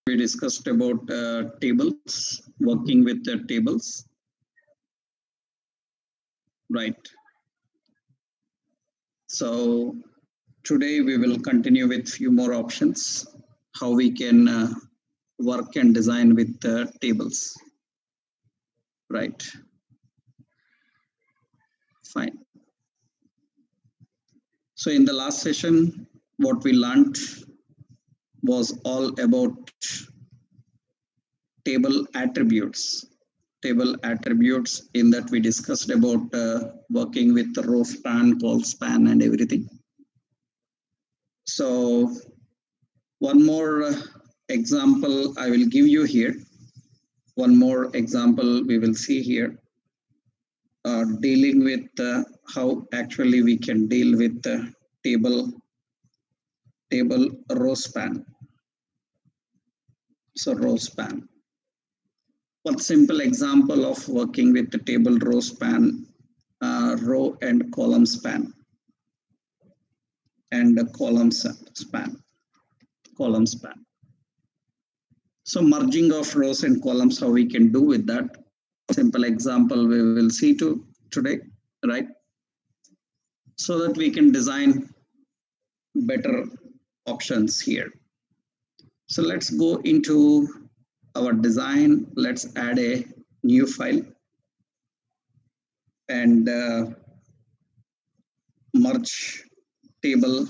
we discussed about tables, working with the tables, right? So today we will continue with few more options, how we can work and design with tables, right? Fine. So in the last session, what we learned was all about table attributes. Table attributes, in that we discussed about working with the row span, col span, and everything. So one more example I will give you here. One more example we will see here, dealing with how actually we can deal with the table row span. So row span. One simple example of working with the table row span, row and column span, and the column span. So merging of rows and columns, how we can do with that. Simple example we will see today, right? So that we can design better options here. So let's go into our design. Let's add a new file and merge table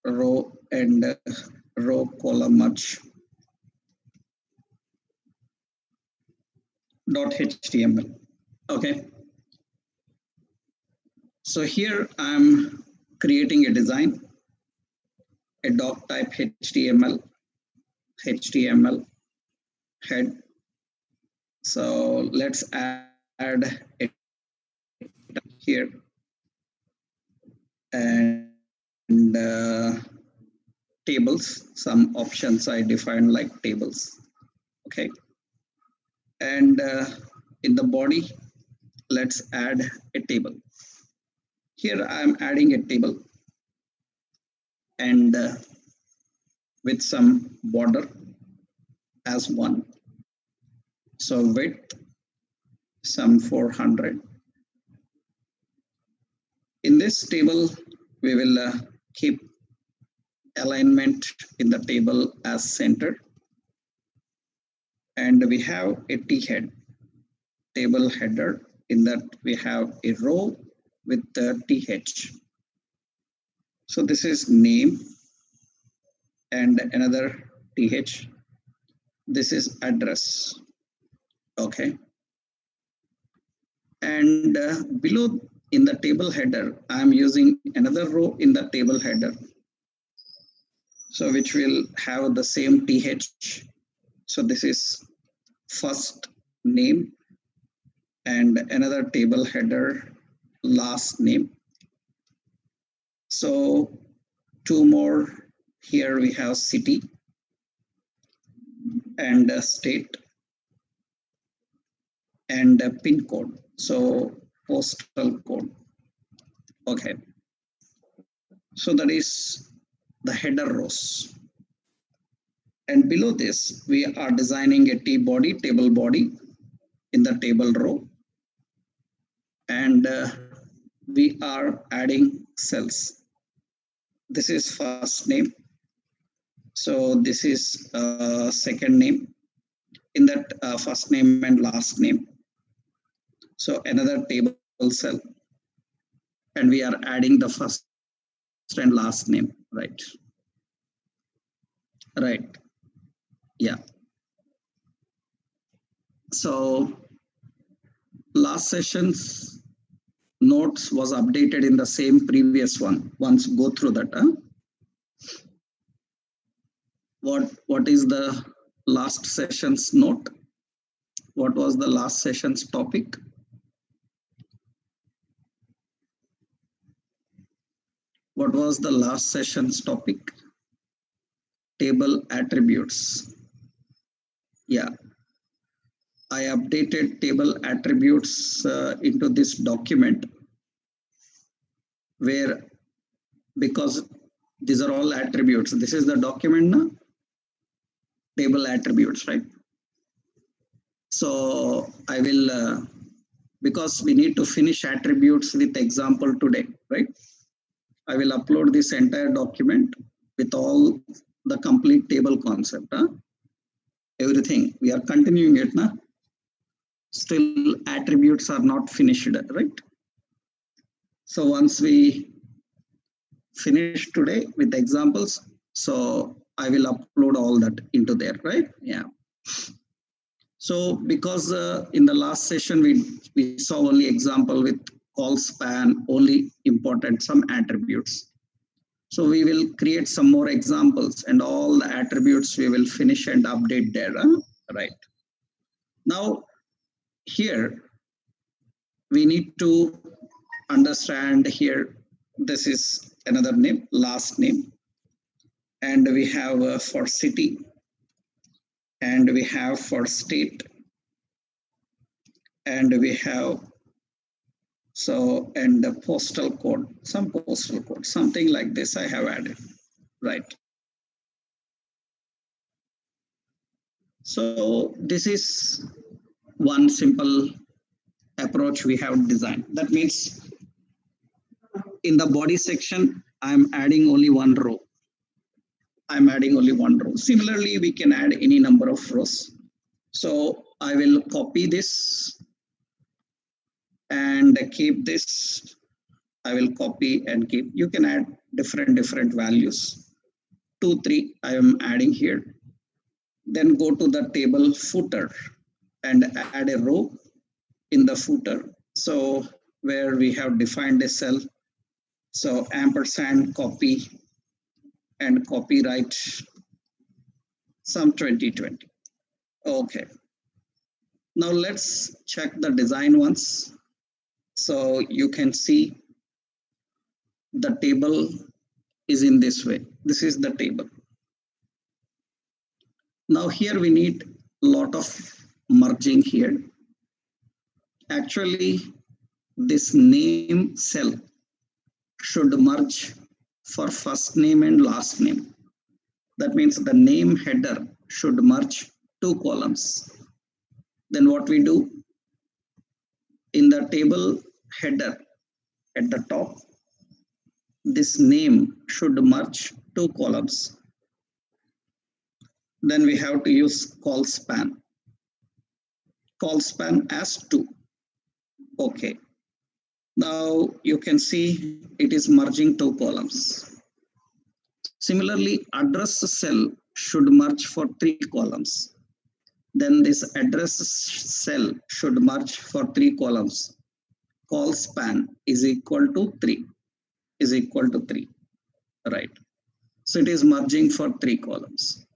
row and row column merge .html. Okay. So here I'm creating a design, a doc type HTML head. So let's add it here and tables. Some options I defined like tables. Okay. And in the body, let's add a table. Here I'm adding a table and with some border as one. So width some 400. In this table, we will keep alignment in the table as center. And we have a T head, table header. In that we have a row with the TH. So this is name and another TH. This is address. Okay. And below in the table header, I'm using another row in the table header. So which will have the same TH. So this is first name and another table header last name. So two more. Here we have city and state and pin code. So postal code. Okay. So that is the header rows. And below this, we are designing a table body in the table row. And we are adding cells. This is first name. So this is second name. In that first name and last name. So another table cell. And we are adding the first and last name, right? Right. Yeah. So last session's notes was updated in the same previous one. Once go through that. What is the last session's note? What was the last session's topic? What was the last session's topic? Table attributes. Yeah. I updated table attributes into this document where, because These are all attributes. This is the document na? Table attributes, right? So I will, because we need to finish attributes with example today, right? I will upload this entire document with all the complete table concept. Everything. We are continuing it now. Still attributes are not finished, right? So once we finish today with examples, so I will upload all that into there, right? Yeah. So because in the last session we saw only example with call span, only important some attributes. So we will create some more examples and all the attributes we will finish and update there, right? Now here we need to understand here, this is another name, last name, and we have for city, and we have for state, and we have so, and the postal code, some postal code, something like this I have added, right? So this is one simple approach we have designed. That means in the body section, I'm adding only one row. I'm adding only one row. Similarly, we can add any number of rows. So I will copy this and keep this. I will copy and keep. You can add different values. 2, 3 I am adding here. Then go to the table footer and add a row in the footer. So where we have defined a cell. So ampersand copy and copyright some 2020. Okay. Now let's check the design once. So you can see the table is in this way. This is the table. Now here we need a lot of merging here. Actually, this name cell should merge for first name and last name. That means the name header should merge 2 columns. Then what we do, in the table header at the top, this name should merge 2 columns. Then we have to use call span. Call span as 2. Okay. Now you can see it is merging 2 columns. Similarly, address cell should merge for 3 columns. Then this address cell should merge for 3 columns. Call span is equal to 3. Is equal to 3. Right. So it is merging for 3 columns.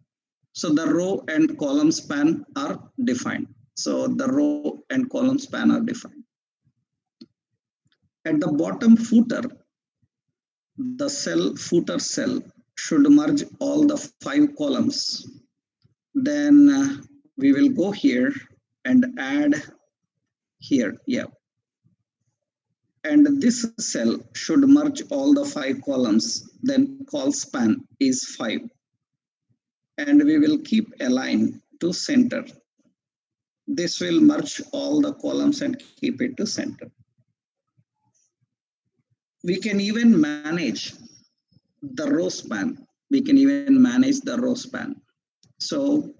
So the row and column span are defined. So the row and column span are defined. At the bottom footer, the cell footer cell should merge all the 5 columns. Then we will go here and add here, yeah. And this cell should merge all the 5 columns. Then call span is 5. And we will keep align to center. This will merge all the columns and keep it to center. We can even manage the row span. We can even manage the row span. So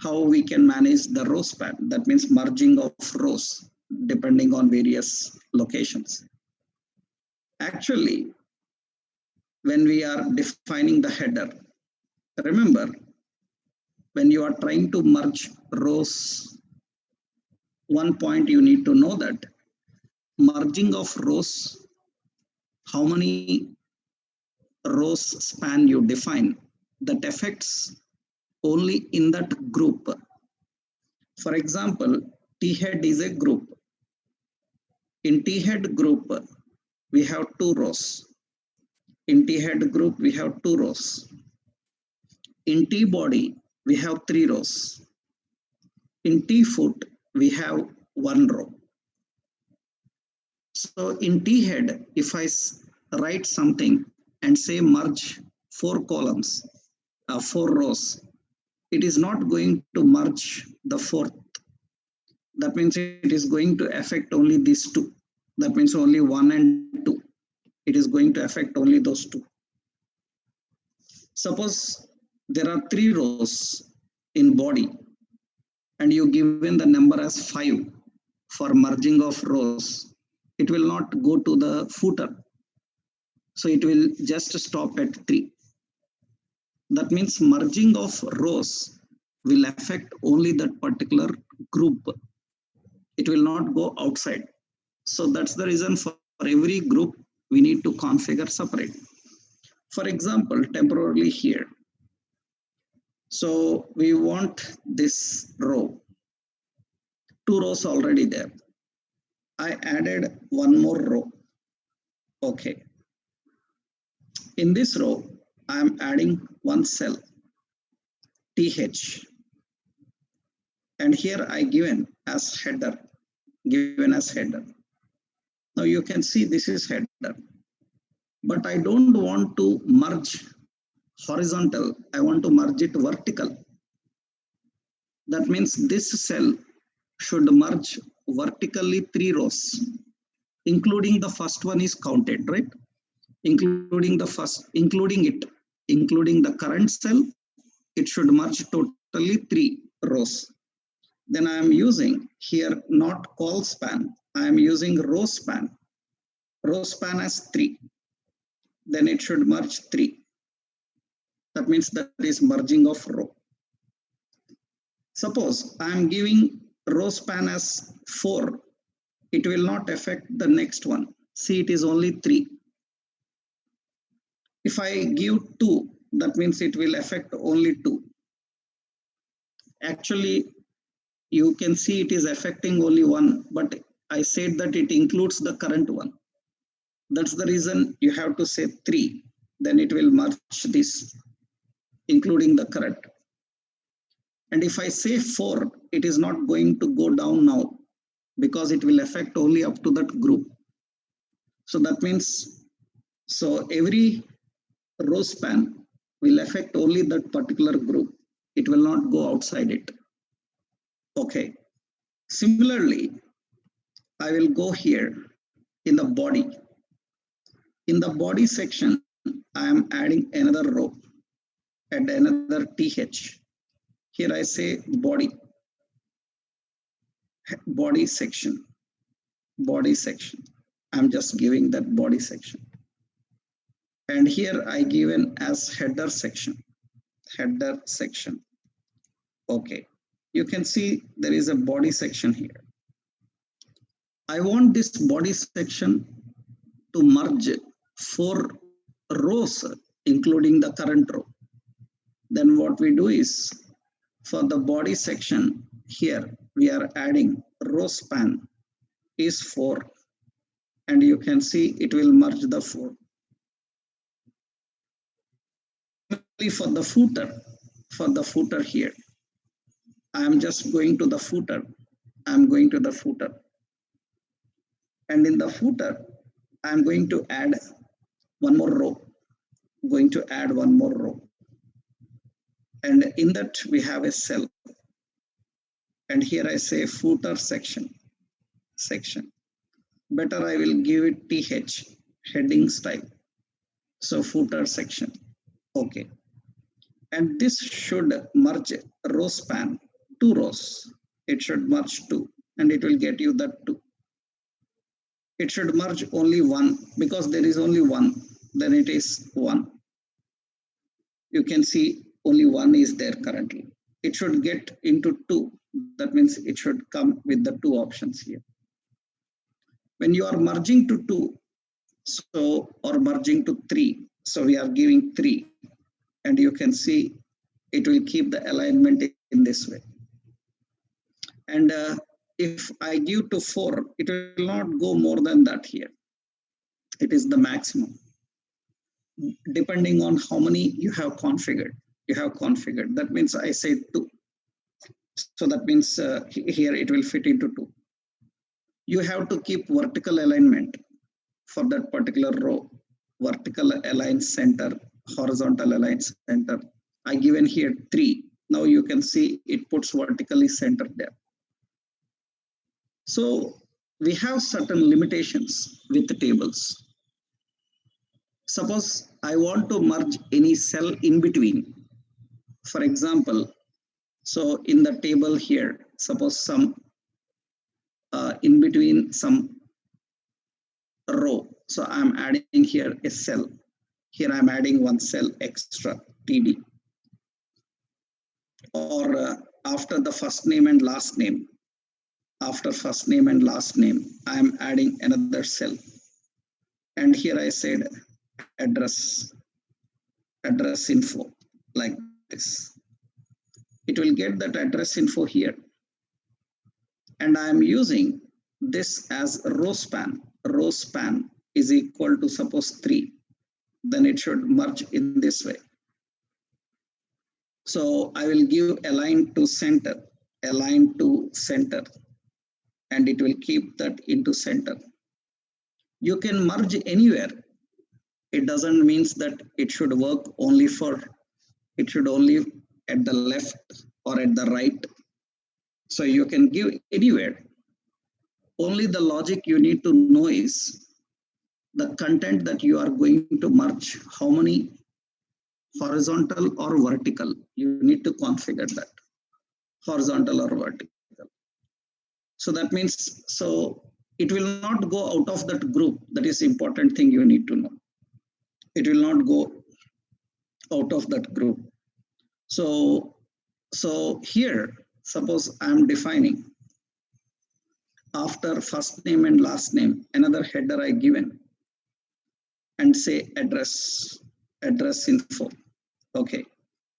how we can manage the row span? That means merging of rows depending on various locations. Actually, when we are defining the header, remember, when you are trying to merge rows, one point you need to know that merging of rows, how many rows span you define, that affects only in that group. For example, T-head is a group. In T-head group, we have 2 rows. In T-head group, we have 2 rows. In T-body, we have 3 rows. In T-foot, we have 1 row. So in T-head, if I write something and say merge 4 columns, 4 rows, it is not going to merge the fourth. That means it is going to affect only these two. That means only 1 and 2. It is going to affect only those two. Suppose there are 3 rows in body and you given the number as 5 for merging of rows. It will not go to the footer. So it will just stop at 3. That means merging of rows will affect only that particular group. It will not go outside. So that's the reason for every group we need to configure separate. For example, temporarily here. So we want this row. 2 rows already there. I added 1 more row. Okay. In this row, I am adding 1 cell, TH. And here I given as header. Now you can see this is header. But I don't want to merge horizontal. I want to merge it vertical. That means this cell should merge vertically 3 rows, including the first one is counted, right? Including the current cell, it should merge totally 3 rows. Then I am using here not call span. I am using row span. Row span as 3. Then it should merge 3. That means that is merging of row. Suppose I am giving row span as 4. It will not affect the next one. See, it is only 3. If I give 2, that means it will affect only 2. Actually, you can see it is affecting only 1, but I said that it includes the current one. That's the reason you have to say 3. Then it will merge this, including the current. And if I say 4, it is not going to go down now because it will affect only up to that group. So that means, so every row span will affect only that particular group. It will not go outside it. Okay. Similarly, I will go here in the body. In the body section, I am adding another row and another TH. Here I say body section. I'm just giving that body section. And here I given as header section. Okay. You can see there is a body section here. I want this body section to merge 4 rows, including the current row. Then what we do is, for the body section here, we are adding row span is 4. And you can see it will merge the 4. For the footer here, I am just going to the footer. And in the footer, I am going to add 1 more row. And in that we have a cell. And here I say footer section. Better I will give it TH, heading style. So footer section. Okay. And this should merge row span, 2 rows. It should merge 2 and it will get you that 2. It should merge only 1 because there is only 1. Then it is 1. You can see only 1 is there currently. It should get into 2. That means it should come with the 2 options here. When you are merging to 2, or merging to 3, so we are giving 3. And you can see it will keep the alignment in this way. And if I give to 4, it will not go more than that here. It is the maximum, depending on how many you have configured. That means I say 2. So that means here it will fit into 2. You have to keep vertical alignment for that particular row, vertical align center, horizontal align center. I given here 3. Now you can see it puts vertically centered there. So we have certain limitations with the tables. Suppose I want to merge any cell in between. For example, so in the table here, suppose some in between some row. So I'm adding here a cell. Here I'm adding one cell extra, TD. Or after the first name and last name, after first name and last name, I'm adding another cell. And here I said address info, like this. It will get that address info here. And I'm using this as row span. Row span is equal to suppose 3. Then it should merge in this way. So I will give align to center, and it will keep that into center. You can merge anywhere. It doesn't mean that it should work only it should only at the left or at the right. So you can give anywhere. Only the logic you need to know is the content that you are going to merge, how many horizontal or vertical. You need to configure that, horizontal or vertical. So that means, so it will not go out of that group. That is important thing you need to know. It will not go out of that group. So here, suppose I'm defining after first name and last name, another header I given and say address info. Okay,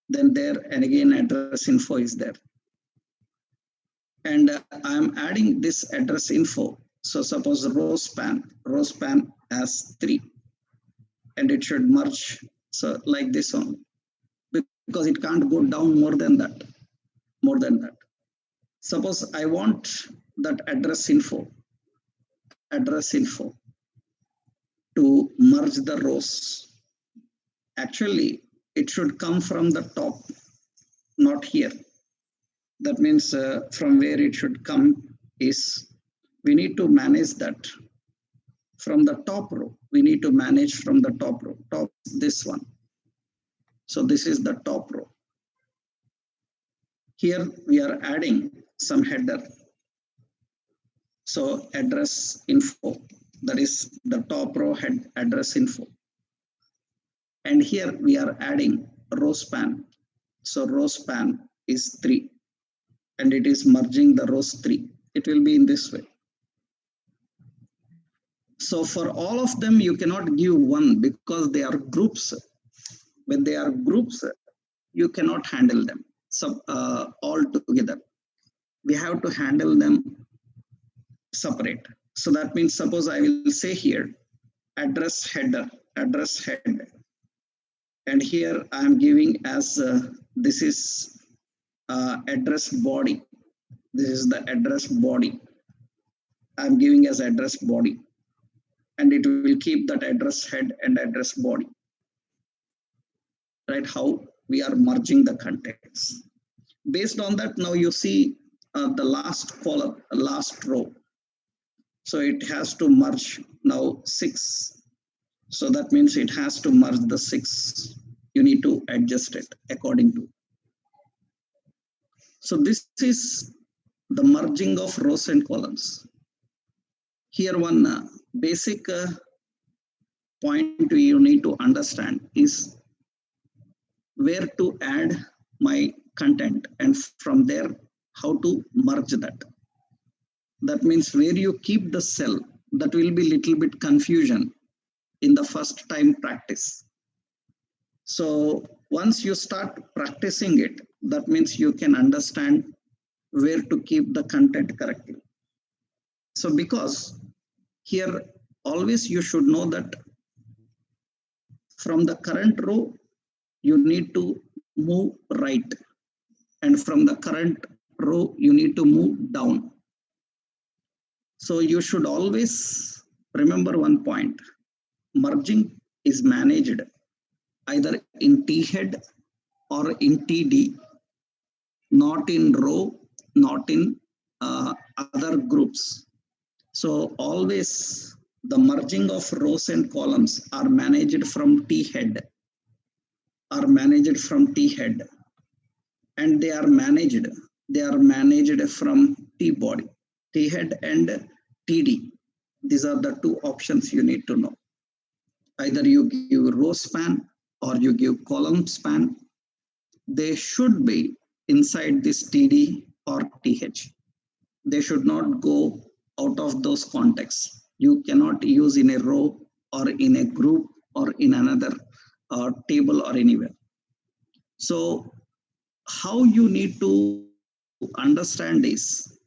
then there and again address info is there. And I'm adding this address info. So suppose row span as 3, and it should merge so like this only, because it can't go down more than that. Suppose I want that address info to merge the rows. Actually, it should come from the top, not here. That means from where it should come is, we need to manage that from the top row. We need to manage from the top row. Top, this one. So this is the top row. Here we are adding some header. So address info, that is the top row head address info. And here we are adding row span. So row span is 3, and it is merging the rows 3. It will be in this way. So for all of them, you cannot give 1 because they are groups. When they are groups, you cannot handle them all together. We have to handle them separate. So that means, suppose I will say here address header, and here I am giving as this is address body. This is the address body. I am giving as address body, and it will keep that address head and address body. Right? How we are merging the contents. Based on that, now you see the last column, last row. So it has to merge now 6. So that means it has to merge the 6. You need to adjust it according to. So this is the merging of rows and columns. Here one basic point you need to understand is where to add my content, and from there how to merge that. That means where you keep the cell, that will be little bit confusion in the first time practice. So once you start practicing it, that means you can understand where to keep the content correctly. So because here always you should know that from the current row, you need to move right, and from the current row, you need to move down. So you should always remember one point: merging is managed either in T head or in TD, not in row, not in other groups. So always the merging of rows and columns are managed from T head, and they are managed from T body, T head and TD. These are the two options you need to know. Either you give row span or you give column span. They should be inside this TD or TH. They should not go out of those contexts. You cannot use in a row or in a group or in another table or anywhere. So how you need to understand is,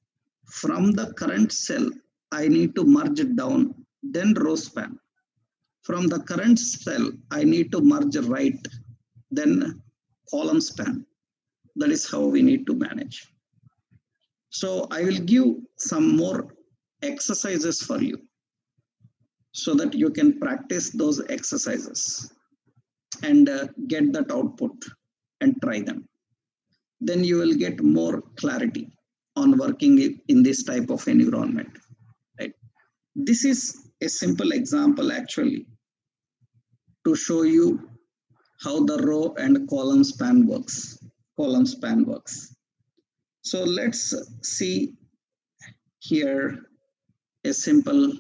from the current cell, I need to merge it down, then row span. From the current cell, I need to merge right, then column span. That is how we need to manage. So I will give some more exercises for you so that you can practice those exercises and get that output and try them. Then you will get more clarity on working in this type of environment. Right? This is a simple example actually to show you how the row and column span works. So let's see here a simple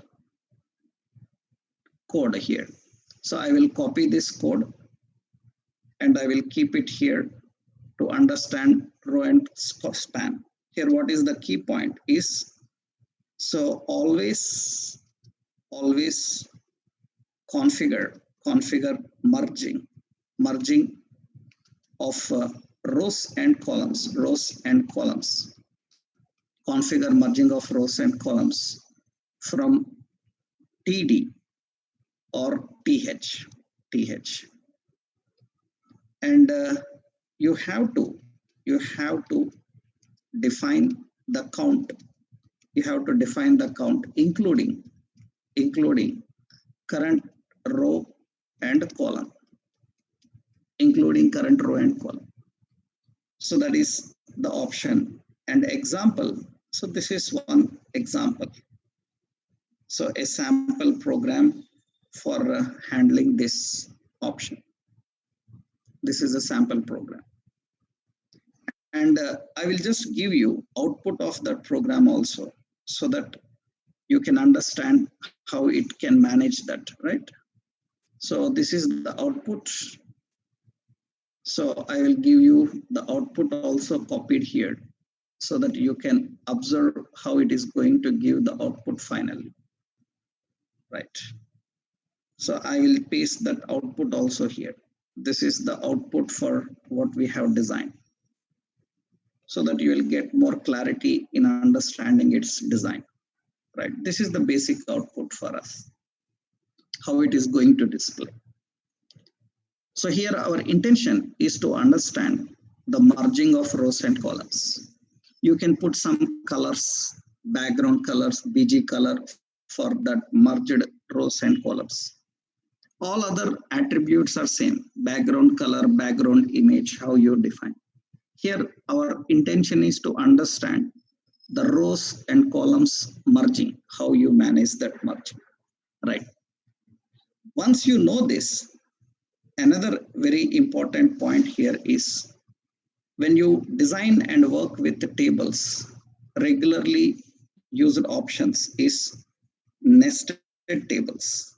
code here. So I will copy this code and I will keep it here to understand row and span. Here what is the key point is, so always configure merging of rows and columns. Configure merging of rows and columns from TD or TH. And you have to define the count. Including current row and column. So that is the option and example. So this is one example. So a sample program for handling this option. This is a sample program. And I will just give you output of that program also, so that you can understand how it can manage that, right? So this is the output. So I will give you the output also copied here, so that you can observe how it is going to give the output finally, right? So I will paste that output also here. This is the output for what we have designed, so that you will get more clarity in understanding its design, right? This is the basic output for us, how it is going to display. So here our intention is to understand the merging of rows and columns. You can put some colors, background colors, BG color for that merged rows and columns. All other attributes are same, background color, background image, how you define. Here our intention is to understand the rows and columns merging, how you manage that merging, right? Once you know this, another very important point here is, when you design and work with the tables, regularly used options is nested tables.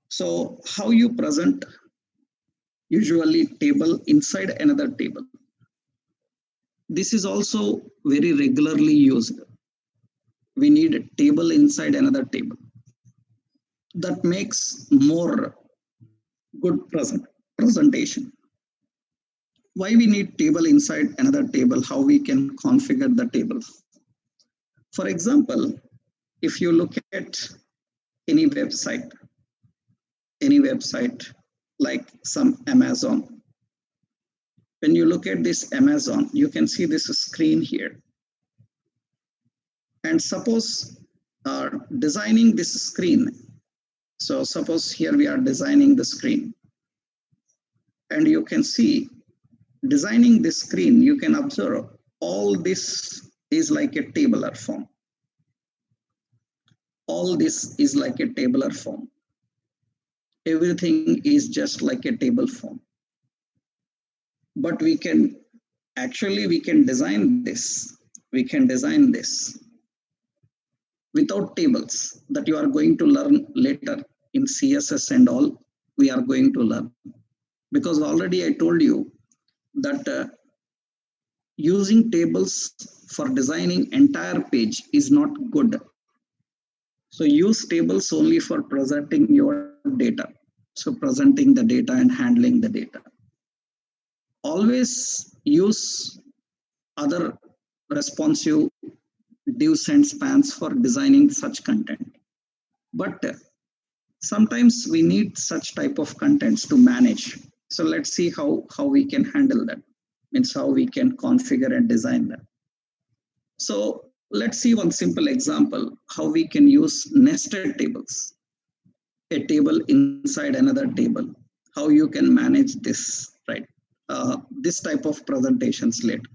So how you present usually table inside another table. This is also very regularly used. We need a table inside another table. That makes more good presentation. Why we need table inside another table? How we can configure the table? For example, if you look at any website like some Amazon. When you look at this Amazon, you can see this screen here. And suppose designing this screen. So suppose here we are designing the screen, and you can see designing this screen, you can observe all this is like a tabular form. All this is like a tabular form. Everything is just like a table form. But we can design this. We can design this without tables that you are going to learn later in CSS and all. We are going to learn, because already I told you that using tables for designing entire page is not good. So use tables only for presenting your data. So presenting the data and handling the data. Always use other responsive divs and spans for designing such content. But sometimes we need such type of contents to manage. So let's see how we can handle that. Means how we can configure and design that. So let's see one simple example, how we can use nested tables. A table inside another table. How you can manage this, right? This type of presentations later.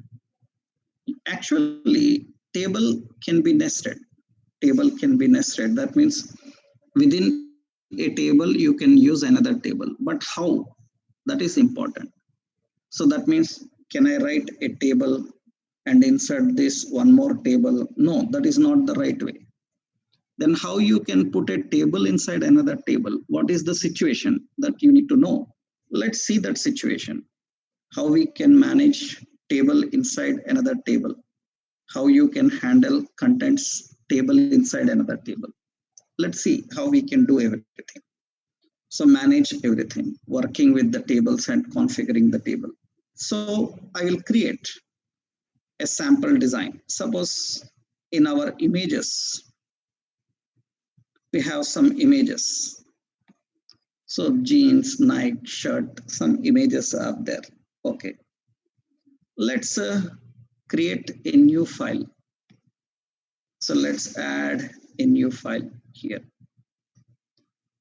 Actually, table can be nested. Table can be nested. That means within a table, you can use another table. But how? That is important. So that means, can I write a table and insert this one more table? No, that is not the right way. Then how you can put a table inside another table? What is the situation that you need to know? Let's see that situation. How we can manage table inside another table. How you can handle contents table inside another table. Let's see how we can do everything. So manage everything, working with the tables and configuring the table. So I will create a sample design. Suppose in our images, we have some images. So jeans, Nike, shirt, some images are there. Okay. Let's create a new file. So let's add a new file here.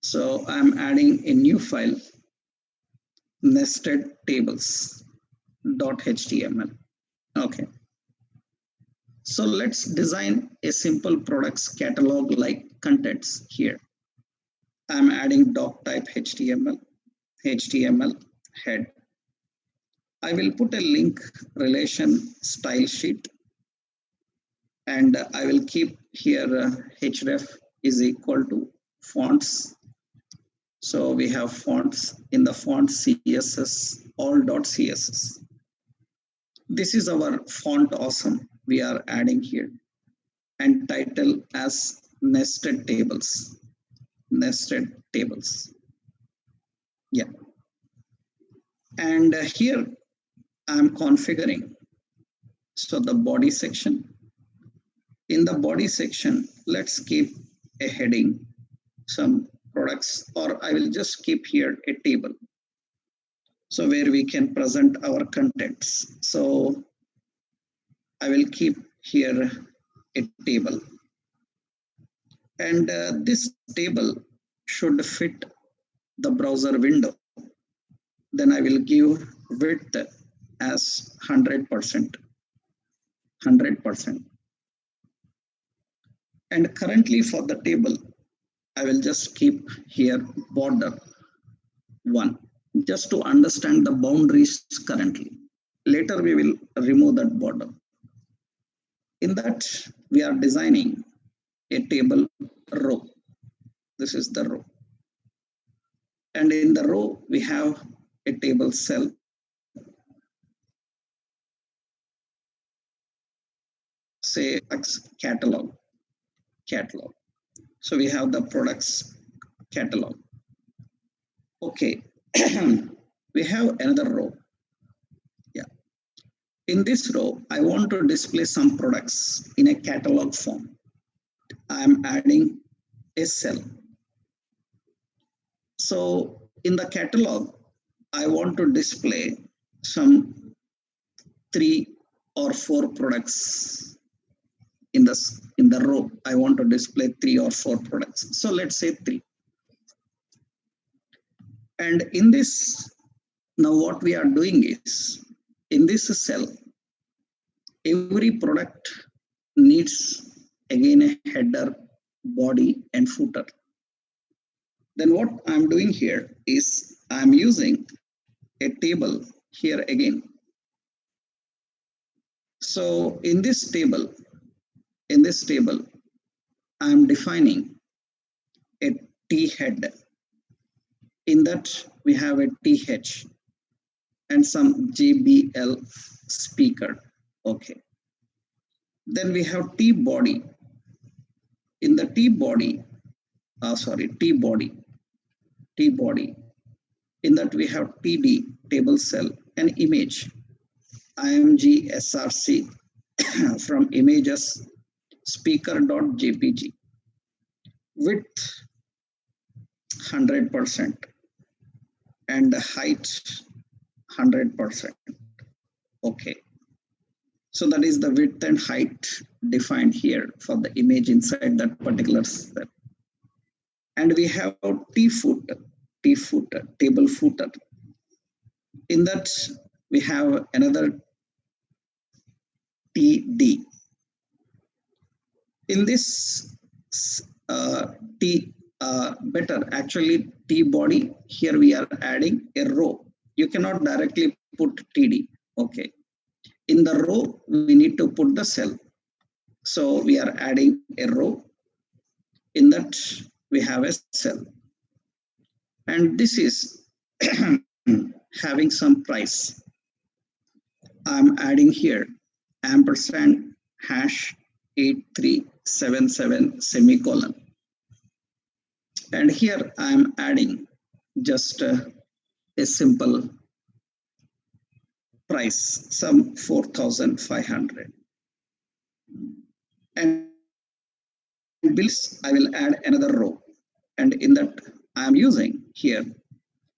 So I'm adding a new file, nested tables.html. Okay. So let's design a simple products catalog like contents here. I'm adding doc type HTML head. I will put a link relation style sheet, and I will keep here href is equal to fonts. So we have fonts in the font CSS, all.css. This is our font awesome we are adding here, and title as nested tables. Nested tables. Yeah. And here I'm configuring. So the body section. In the body section, let's keep a heading, some products, or I will just keep here a table. So where we can present our contents. So I will keep here a table. And this table should fit the browser window. Then I will give width as 100%. 100%. And currently for the table, I will just keep here border 1, just to understand the boundaries currently. Later we will remove that border. In that, we are designing a table row. This is the row. And in the row, we have a table cell. Say catalog. So we have the products catalog. Okay, we have another row. Yeah. In this row, I want to display some products in a catalog form. I'm adding a cell. So in the catalog, I want to display some 3 or 4 products. in the row, I want to display 3 or 4 products. So let's say 3. And in this, now what we are doing is, in this cell, every product needs again a header, body, and footer. Then what I'm doing here is I'm using a table here again. So in this table, I'm defining a T head. In that we have a TH and some JBL speaker. Okay. Then we have T body. In the T body, in that we have TD, table cell, and image, IMG SRC from images speaker.jpg, width 100% and height 100%. Okay. So that is the width and height defined here for the image inside that particular cell. And we have T footer, table footer. In that we have another TD. In this T body, here we are adding a row. You cannot directly put TD. Okay. In the row, we need to put the cell. So we are adding a row. In that, we have a cell. And this is having some price. I'm adding here ampersand hash 8377 semicolon. And here I'm adding just a simple price, some 4,500. And bills, I will add another row. And in that, I'm using here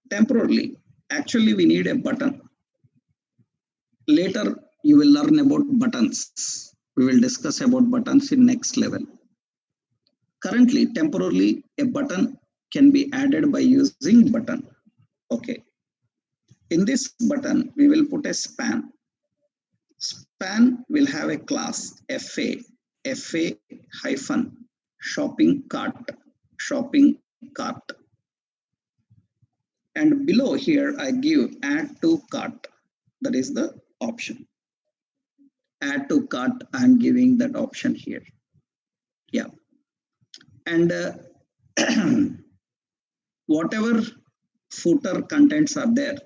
temporarily. Actually, we need a button. Later, you will learn about buttons. We will discuss about buttons in next level. Currently, temporarily, a button can be added by using button. Okay. In this button, we will put a span. Span will have a class FA hyphen shopping cart. And below here, I give add to cart. That is the option. Add to cart, I'm giving that option here. Yeah. And whatever footer contents are there,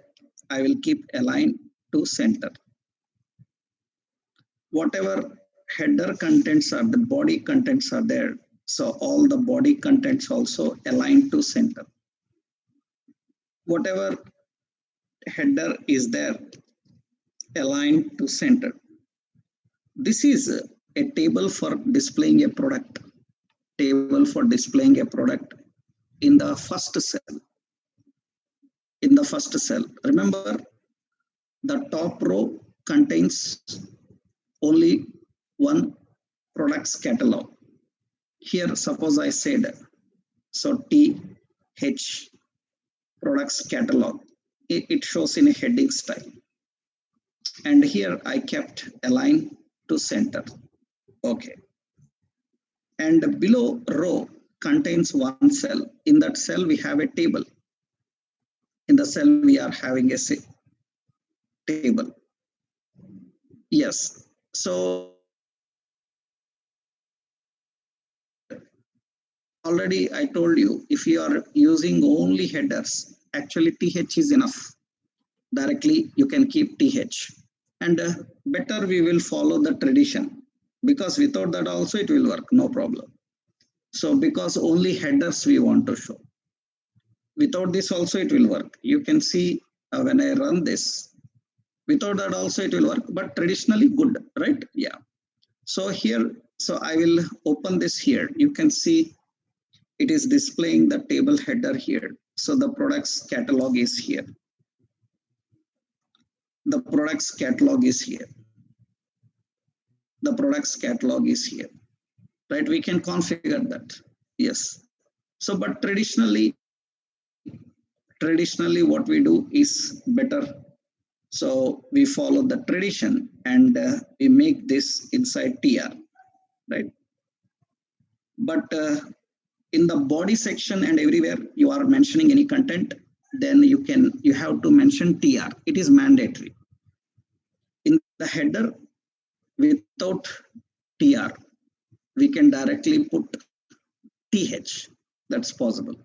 I will keep align to center. Whatever header contents are, the body contents are there. So all the body contents also align to center. Whatever header is there, align to center. This is a table for displaying a product. Table for displaying a product in the first cell. In the first cell. Remember, the top row contains only one product's catalog. Here, suppose I said, so TH products catalog. It shows in a heading style. And here I kept align to center. Okay. And below row contains one cell. In that cell, we have a table. In the cell, we are having a table. Yes. So already I told you, if you are using only headers, actually TH is enough. Directly, you can keep TH. And better we will follow the tradition, because without that also it will work, no problem. So because only headers we want to show. Without this also it will work. You can see when I run this, without that also it will work, but traditionally good, right? Yeah. So here, so I will open this here. You can see it is displaying the table header here. So the products catalog is here. The products catalog is here. The products catalog is here. right? We can configure that. Yes. So, but traditionally what we do is better. So we follow the tradition and we make this inside TR, right? But in the body section and everywhere you are mentioning any content, then you have to mention TR. It is mandatory. In the header, without TR, we can directly put TH. That's possible.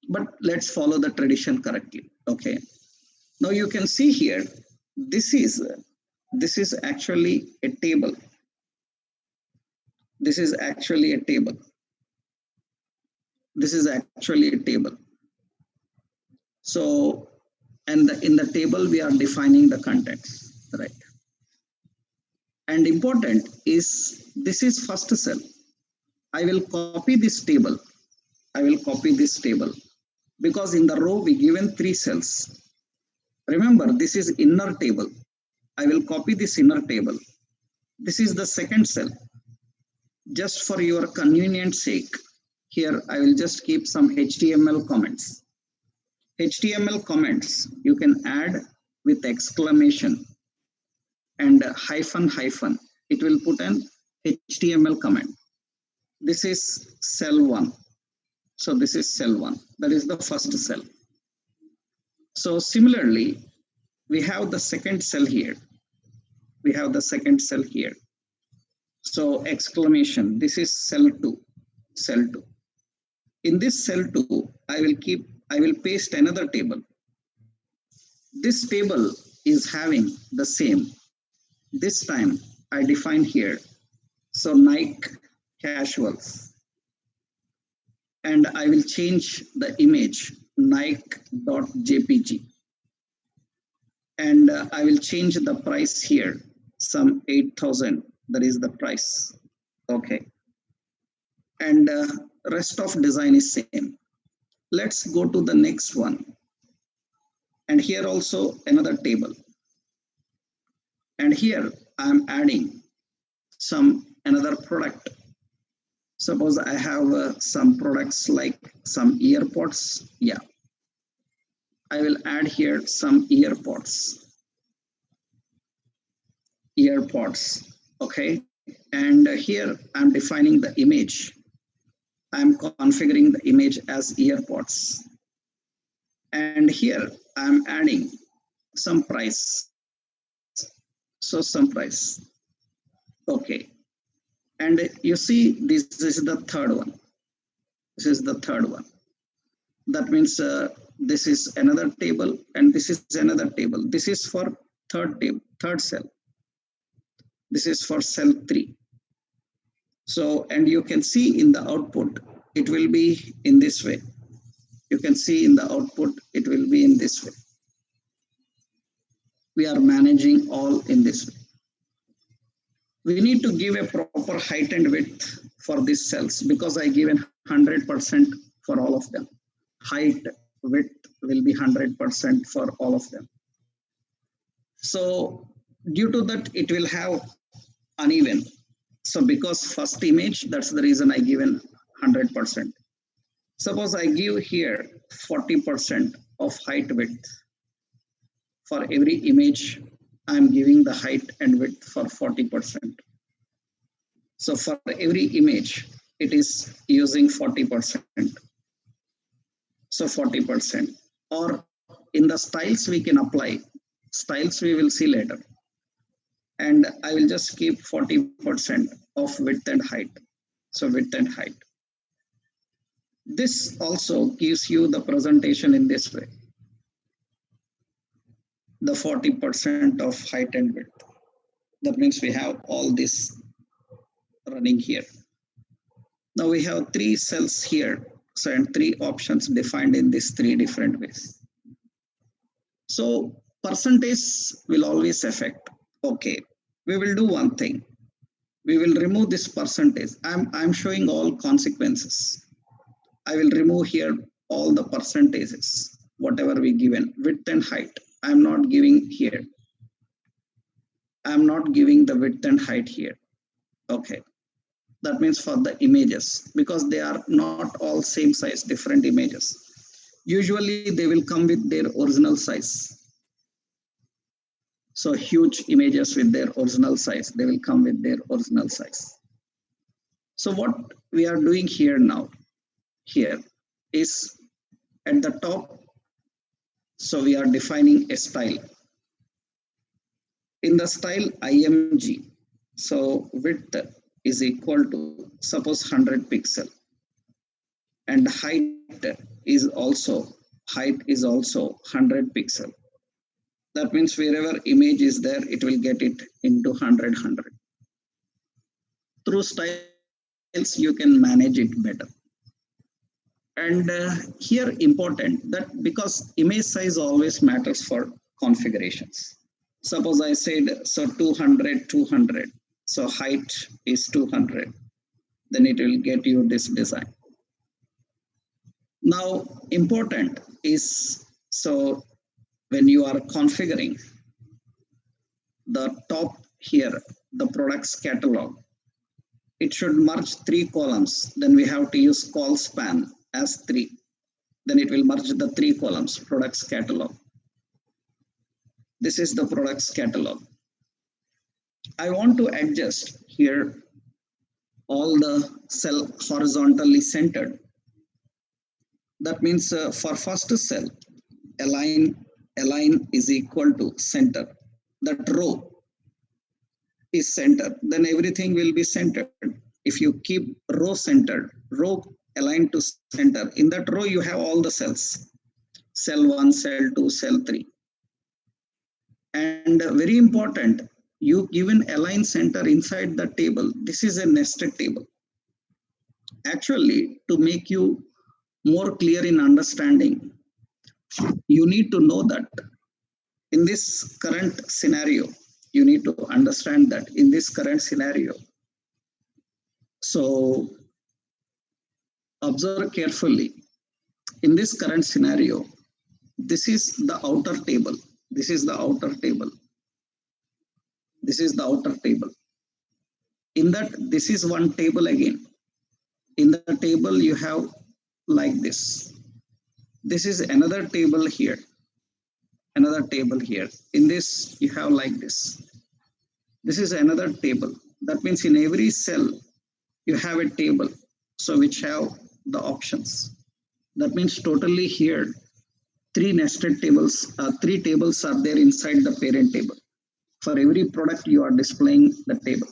But let's follow the tradition correctly. Okay. Now you can see here, this is actually a table. This is actually a table. This is actually a table. So, and in the table, we are defining the contents, right? And important is, this is first cell. I will copy this table. I will copy this table because in the row we given 3 cells. Remember, this is inner table. I will copy this inner table. This is the second cell. Just for your convenience sake, here I will just keep some HTML comments. HTML comments you can add with exclamation and hyphen hyphen. It will put an HTML comment. This is cell 1. So this is cell 1. That is the first cell. So similarly, we have the second cell here. We have the second cell here. So exclamation, this is cell 2. Cell 2. In this cell 2, I will paste another table. This table is having the same. This time I define here. So Nike casuals. And I will change the image Nike.jpg. And I will change the price here, some 8,000. That is the price. Okay. And rest of design is same. Let's go to the next one. And here also another table. And here I'm adding another product. Suppose I have some products like some earpods. Yeah. I will add here some earpods. Okay. And here I'm defining the image. I'm configuring the image as earpods. And here I'm adding some price. So some price. Okay. And you see, this is the third one. This is the third one. That means this is another table and this is another table. This is for third cell. This is for cell 3. So, and you can see in the output, it will be in this way. You can see in the output, it will be in this way. We are managing all in this way. We need to give a proper height and width for these cells because I given 100% for all of them. Height, width will be 100% for all of them. So due to that, it will have uneven. So because first image, that's the reason I given 100%. Suppose I give here 40% of height width. For every image, I'm giving the height and width for 40%. So for every image, it is using 40%. So 40%. Or in the styles we can apply. Styles we will see later. And I will just keep 40% of width and height. So width and height. This also gives you the presentation in this way. The 40% of height and width. That means we have all this running here. Now we have 3 cells here. So and 3 options defined in these 3 different ways. So percentage will always affect. Okay, we will do one thing. We will remove this percentage. I'm showing all consequences. I will remove here all the percentages, whatever we given, width and height. I'm not giving here. I'm not giving the width and height here. Okay. That means for the images, because they are not all same size, different images. Usually they will come with their original size. So huge images with their original size, they will come with their original size. So what we are doing here now, here is at the top, so we are defining a style. In the style IMG, so width is equal to suppose 100 pixel, and height is also 100 pixel. That means wherever image is there, it will get it into 100. Through styles, you can manage it better. And here important that because image size always matters for configurations. Suppose I said, so 200, so height is 200, then it will get you this design. Now, important is, so when you are configuring the top here, the products catalog, it should merge 3 columns. Then we have to use call span as 3. Then it will merge the 3 columns, products catalog. This is the products catalog. I want to adjust here all the cell horizontally centered. That means for first cell, align is equal to center. That row is centered, then everything will be centered. If you keep row centered, row aligned to center, in that row you have all the cells, cell 1, cell 2, cell 3. And very important, you given align center inside the table. This is a nested table. Actually, to make you more clear in understanding, you need to know that in this current scenario, you need to understand that in this current scenario. So observe carefully. In this current scenario, this is the outer table. This is the outer table. This is the outer table. In that, this is one table again. In the table, you have like this. This is another table here. Another table here. In this, you have like this. This is another table. That means in every cell, you have a table. So which have the options. That means totally here, 3 nested tables, 3 tables are there inside the parent table. For every product, you are displaying the table.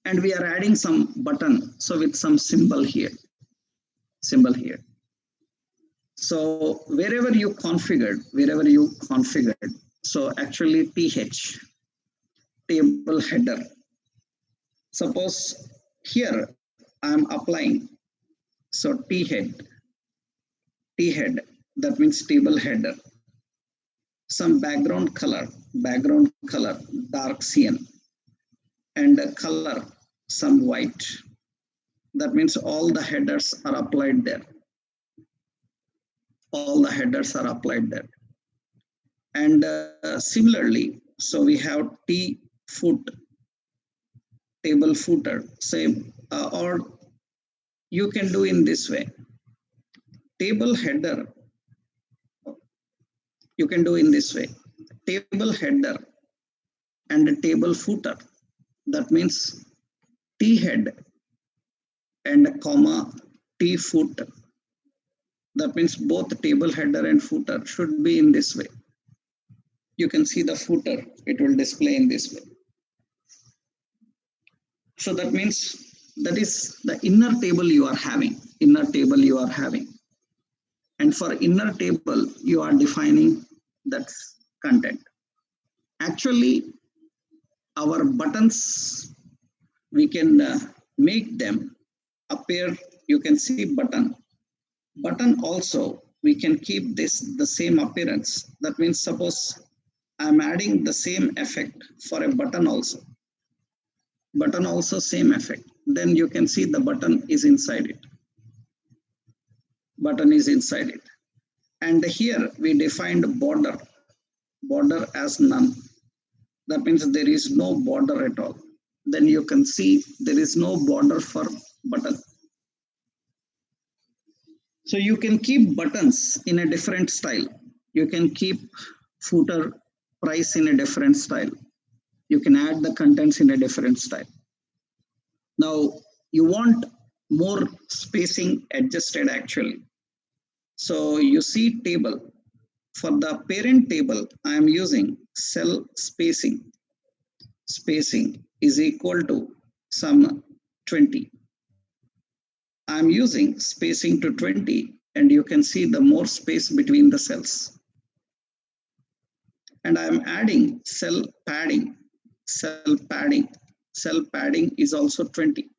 And we are adding some button. So with some symbol here. So wherever you configured, so actually TH, table header. Suppose here I am applying, so T head, that means table header. Some background color, dark cyan, and color, some white. That means all the headers are applied there. And similarly, so we have T foot, table footer, same, or you can do in this way. Table header, you can do in this way. Table header and a table footer. That means T head and a comma T foot. That means both table header and footer should be in this way. You can see the footer, it will display in this way. So that means that is the inner table you are having. And for inner table, you are defining that content. Actually, our buttons, we can make them appear, you can see button. Button also, we can keep this the same appearance. That means suppose I'm adding the same effect for a button also. Same effect. Then you can see the button is inside it. And here we defined border as none. That means there is no border at all. then you can see there is no border for button. So you can keep buttons in a different style. You can keep footer price in a different style. You can add the contents in a different style. Now you want more spacing adjusted actually. So you see table. For the parent table, I am using cell spacing. Spacing is equal to some 20. I am using spacing to 20 and you can see the more space between the cells. And I am adding cell padding. Cell padding is also 20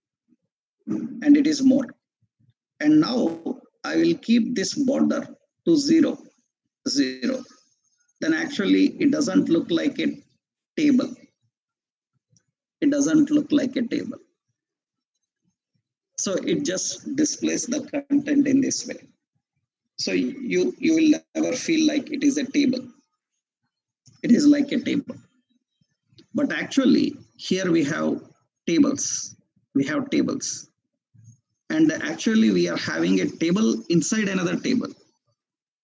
and it is more. And now I will keep this border to 0. Then actually it doesn't look like a table. It doesn't look like a table. So it just displays the content in this way. So you will never feel like it is a table. It is like a table. But actually here we have tables. We have tables. And actually we are having a table inside another table.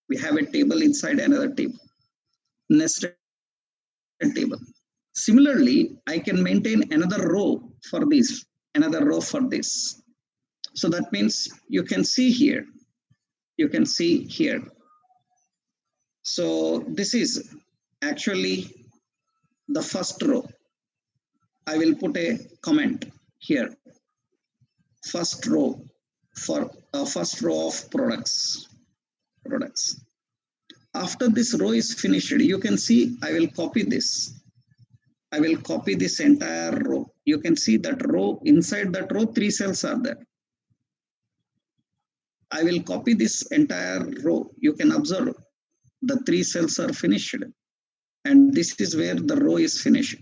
We have a table inside another table. Nested table. Similarly, I can maintain another row for this, another row for this. So that means you can see here. You can see here. So this is actually the first row. I will put a comment here. First row for first row of products. After this row is finished, you can see I will copy this. I will copy this entire row. You can see that row, inside that row, 3 cells are there. I will copy this entire row. You can observe the 3 cells are finished. And this is where the row is finished.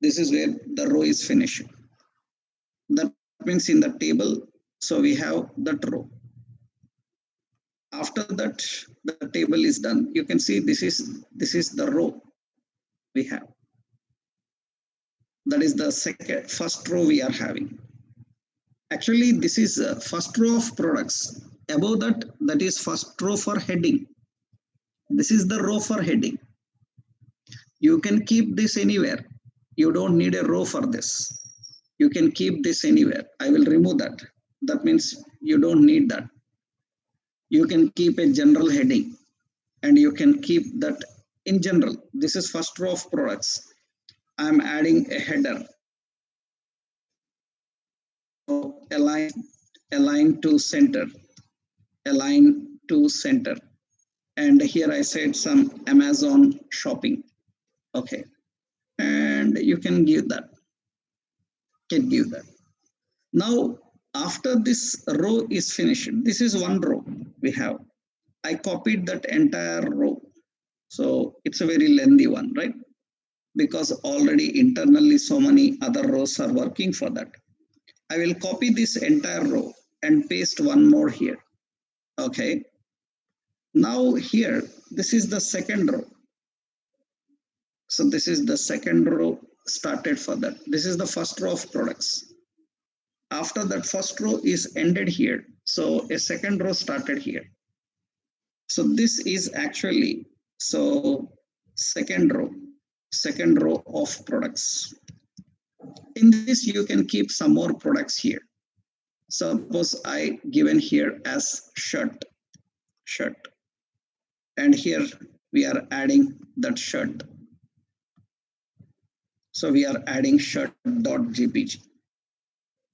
This is where the row is finished. That means in the table, so we have that row. After that, the table is done. You can see this is the row we have. That is the first row we are having. Actually, this is first row of products. Above that, that is first row for heading. This is the row for heading. You can keep this anywhere. You don't need a row for this. You can keep this anywhere. I will remove that. That means you don't need that. You can keep a general heading and you can keep that in general. This is first row of products. I'm adding a header. So align to center. Align to center. And here I said some Amazon shopping. Okay. And you can give that. Now, after this row is finished, this is one row we have. I copied that entire row. So it's a very lengthy one, right? Because already internally so many other rows are working for that. I will copy this entire row and paste one more here. Okay. Now here, this is the second row. So this is the second row started for that. This is the first row of products. After that first row is ended here. So a second row started here. So this is actually, so second row of products. In this, you can keep some more products here. Suppose I given here as shirt. And here we are adding that shirt. So we are adding shirt.jpg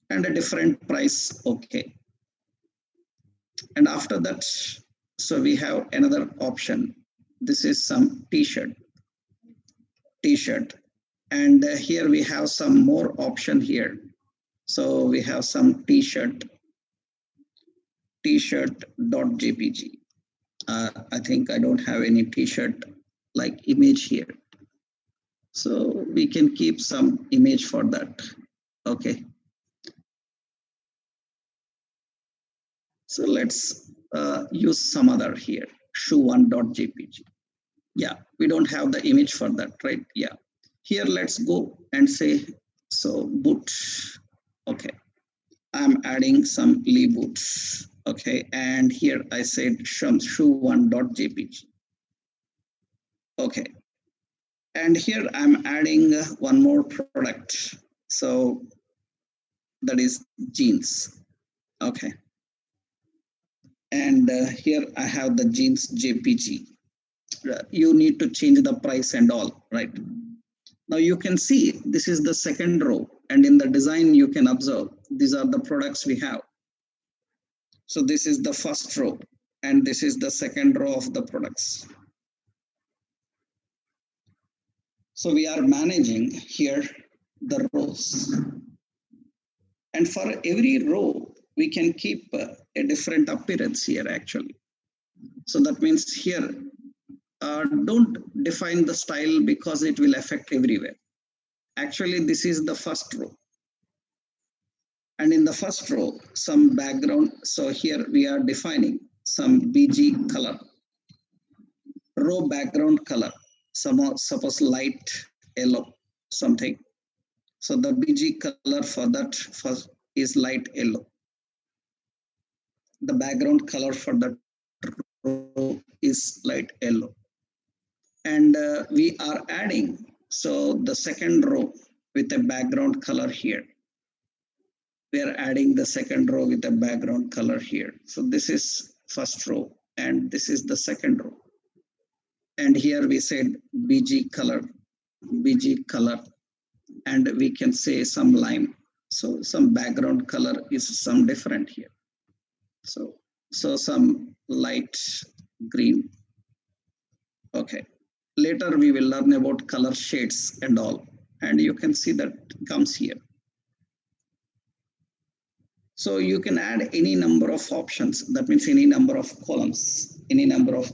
and a different price. Okay. And after that, so we have another option. This is some t-shirt. And here we have some more option here. So we have some t-shirt.jpg. I think I don't have any t-shirt like image here. So we can keep some image for that. Okay. So let's use some other here, shoe1.jpg. Yeah, we don't have the image for that, right? Yeah. Here, let's go and say, so boot. Okay. I'm adding some Lee boot. Okay. And here I said shoe1.jpg. Okay. And here I'm adding one more product. So that is jeans. Okay. And here I have the jeans JPG. You need to change the price and all, right? Now you can see this is the second row, and in the design you can observe these are the products we have. So this is the first row and this is the second row of the products. So we are managing here the rows, and for every row we can keep a different appearance here actually. So that means here don't define the style because it will affect everywhere. Actually, this is the first row. And in the first row, some background. So here we are defining some BG color, row background color, suppose light yellow, something. So the BG color for that first is light yellow. The background color for that row is light yellow. And we are adding, so the second row with a background color here. We are adding the second row with a background color here. So this is first row and this is the second row. And here we said BG color, and we can say some lime. So some background color is some different here. So some light green. Okay. Later we will learn about color shades and all. And you can see that comes here. So you can add any number of options. That means any number of columns, any number of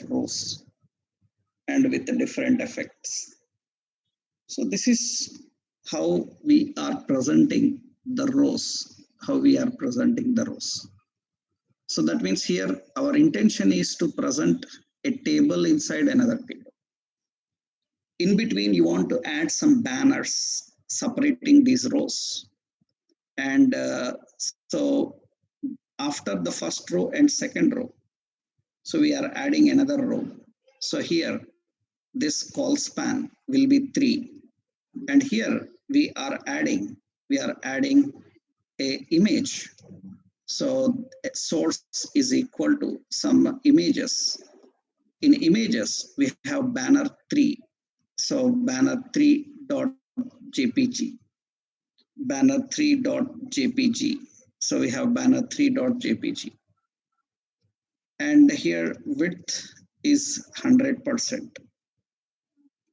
rows, and with the different effects. So this is how we are presenting the rows, So that means here our intention is to present a table inside another table. In between, you want to add some banners separating these rows. And so after the first row and second row, so we are adding another row. So here, this call span will be 3. And here we are adding a image. So source is equal to some images. In images, we have banner 3. So banner 3.jpg. Banner 3.jpg. So we have banner 3.jpg. And here width is 100%.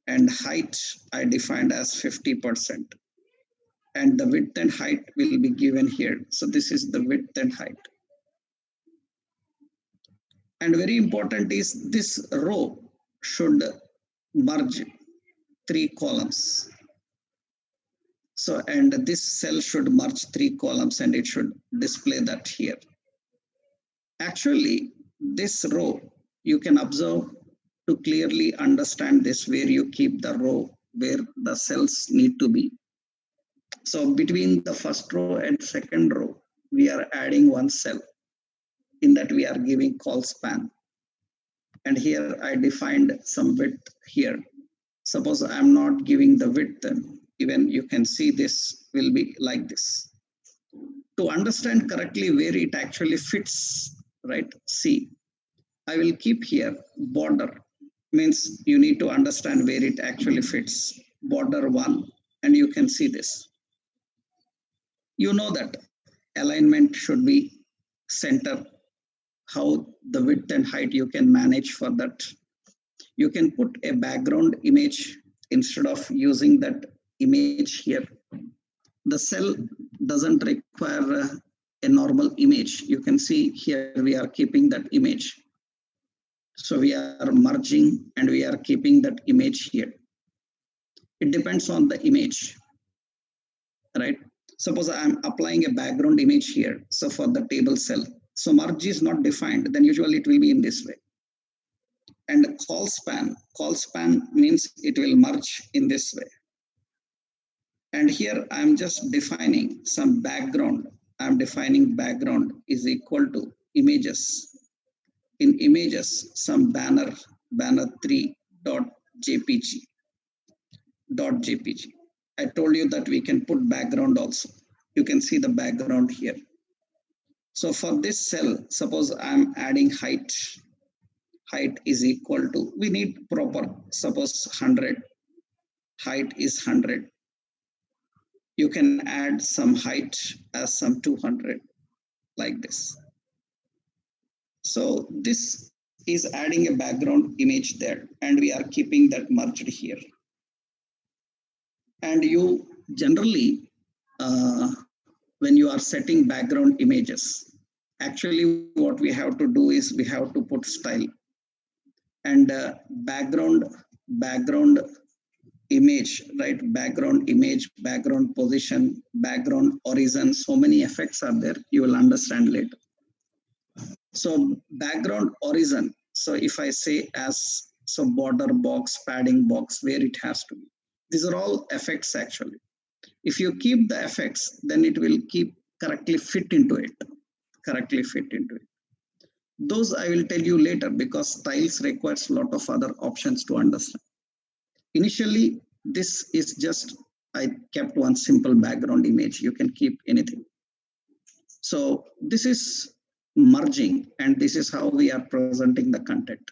And height I defined as 50%. And the width and height will be given here. So this is the width and height. And very important is this row should merge 3 columns. So, and this cell should merge 3 columns and it should display that here. Actually, this row, you can observe to clearly understand this where you keep the row, where the cells need to be. So between the first row and second row, we are adding one cell. In that we are giving call span. And here I defined some width here. Suppose I'm not giving the width, then even you can see this will be like this. To understand correctly where it actually fits, right? See, I will keep here border, means you need to understand where it actually fits. Border 1, and you can see this. You know that alignment should be center. How the width and height you can manage for that. You can put a background image instead of using that image here. The cell doesn't require a normal image. You can see here we are keeping that image. So we are merging and we are keeping that image here. It depends on the image, right? Suppose I'm applying a background image here. So for the table cell, so merge is not defined, then usually it will be in this way. And call span means it will merge in this way. And here I'm just defining some background. I'm defining background is equal to images. In images, some banner3 dot jpg. I told you that we can put background also. You can see the background here. So for this cell, suppose I'm adding height. Height is equal to, we need proper, suppose 100. Height is 100. You can add some height as some 200, like this. So this is adding a background image there, and we are keeping that merged here. And you generally, when you are setting background images, actually what we have to do is we have to put style and background image, right? Background image, background position, background origin, so many effects are there. You will understand later. So background origin. So if I say as, so border box, padding box, where it has to be. These are all effects actually. If you keep the effects, then it will keep correctly fit into it. Those I will tell you later because styles requires a lot of other options to understand. Initially, this is just, I kept one simple background image. You can keep anything. So this is merging, and this is how we are presenting the content.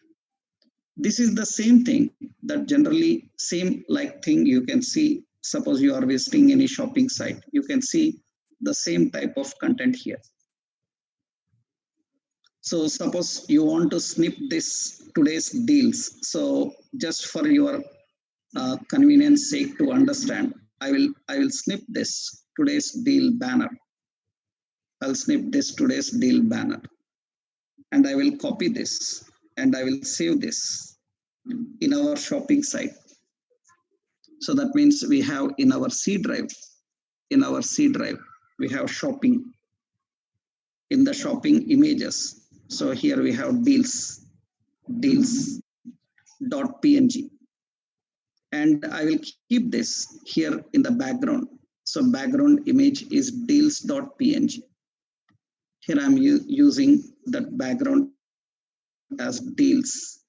This is the same thing that generally same like thing you can see. Suppose you are visiting any shopping site, you can see the same type of content here. So suppose you want to snip this today's deals. So just for your convenience sake to understand, I will snip this today's deal banner. I'll snip this today's deal banner, and I will copy this and I will save this in our shopping site. So that means we have in our C drive, we have shopping. In the shopping images, so here we have deals.png, and I will keep this here in the background. So background image is deals.png. Here I'm using that background as deals.png.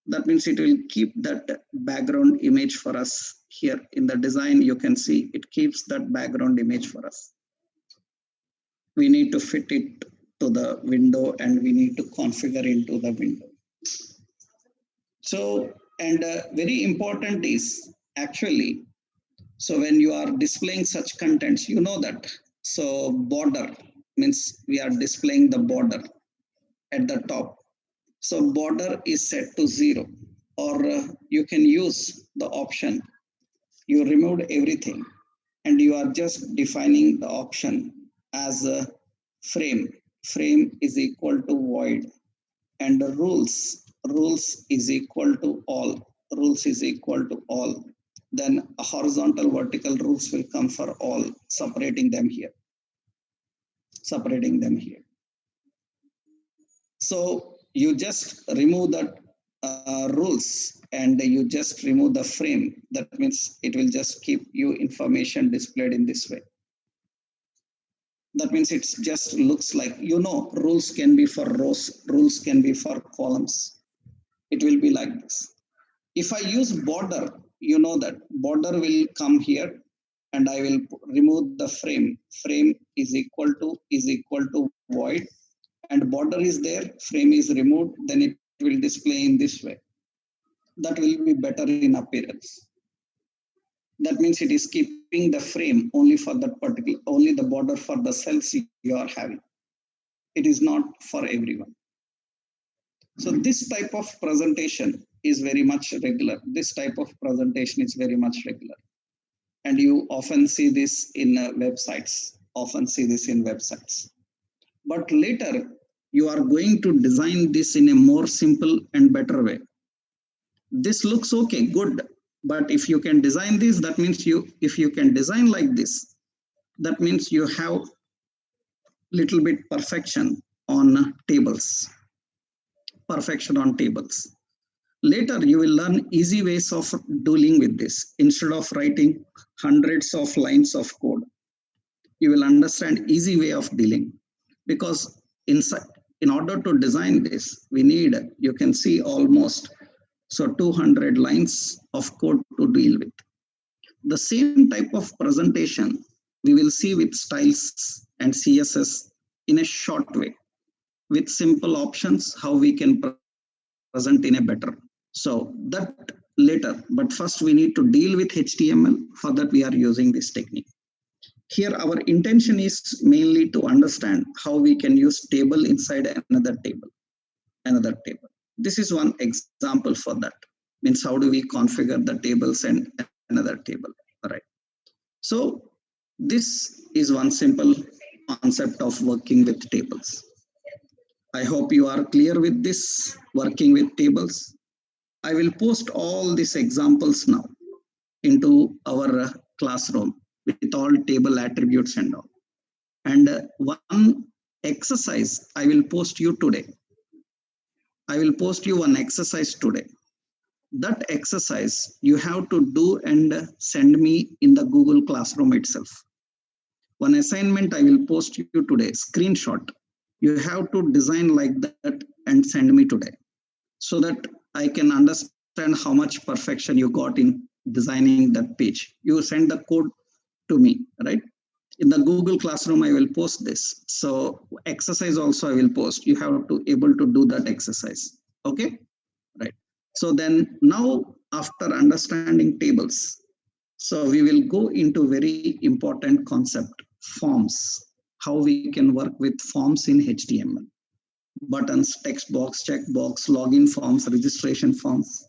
That means it will keep that background image for us here in the design. You can see it keeps that background image for us. We need to fit it to the window and we need to configure into the window. So, and very important is actually, so when you are displaying such contents, you know that. So border means we are displaying the border at the top. So border is set to 0, or you can use the option. You removed everything and you are just defining the option as a frame. Frame is equal to void, and the rules is equal to all. Then a horizontal vertical rules will come for all, separating them here. So you just remove that rules and you just remove the frame. That means it will just keep you information displayed in this way. That means it just looks like, you know, rules can be for rows, rules can be for columns. It will be like this. If I use border, you know that border will come here and I will remove the frame. Frame is equal to void, and border is there, frame is removed, then it will display in this way. That will be better in appearance. That means it is keeping the frame only for that particular, only the border for the cells you are having. It is not for everyone. So this type of presentation is very much regular. And you often see this in websites. But later, you are going to design this in a more simple and better way. This looks okay, good. But if you can design this, that means if you can design like this, that means you have little bit perfection on tables. perfection on tables. Later, you will learn easy ways of dealing with this. Instead of writing hundreds of lines of code, you will understand easy way of dealing. Because in order to design this, we need, you can see almost 200 lines of code to deal with. The same type of presentation we will see with styles and CSS in a short way, with simple options, how we can present in a better. So that later, but first we need to deal with HTML. For that we are using this technique. Here our intention is mainly to understand how we can use table inside another table. This is one example for that. Means how do we configure the tables and another table, all right? So this is one simple concept of working with tables. I hope you are clear with this, working with tables. I will post all these examples now into our classroom with all table attributes and all. And one exercise I will post you today. I will post you one exercise today. That exercise you have to do and send me in the Google Classroom itself. One assignment I will post you today, screenshot. You have to design like that and send me today, so that I can understand how much perfection you got in designing that page. You send the code to me, right? In the Google Classroom, I will post this. So exercise also I will post. You have to able to do that exercise. Okay, right. So then now after understanding tables, so we will go into very important concept, forms. How we can work with forms in HTML. Buttons, text box, check box, login forms, registration forms.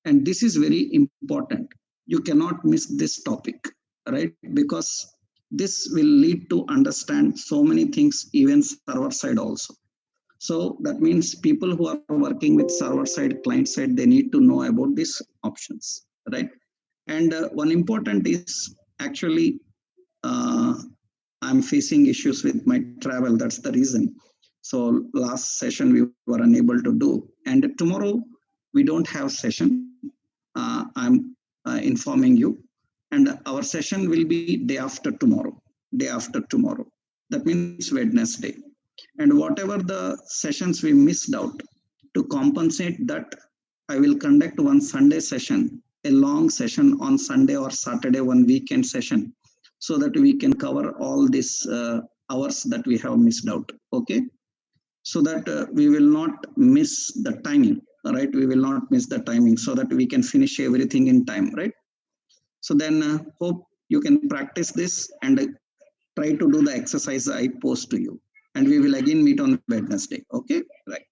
And this is very important. You cannot miss this topic, right? Because this will lead to understand so many things, even server side also. So that means people who are working with server side, client side, they need to know about these options, right? And one important is actually, I'm facing issues with my travel. That's the reason. So last session we were unable to do, and tomorrow we don't have session. I'm informing you, and our session will be day after tomorrow. That means Wednesday. And whatever the sessions we missed out, to compensate that, I will conduct one Sunday session, a long session on Sunday or Saturday, one weekend session, so that we can cover all these hours that we have missed out. Okay, so that we will not miss the timing, right? We will not miss the timing, so that we can finish everything in time, right? So then hope you can practice this and try to do the exercise I post to you. And we will again meet on Wednesday. Okay, right.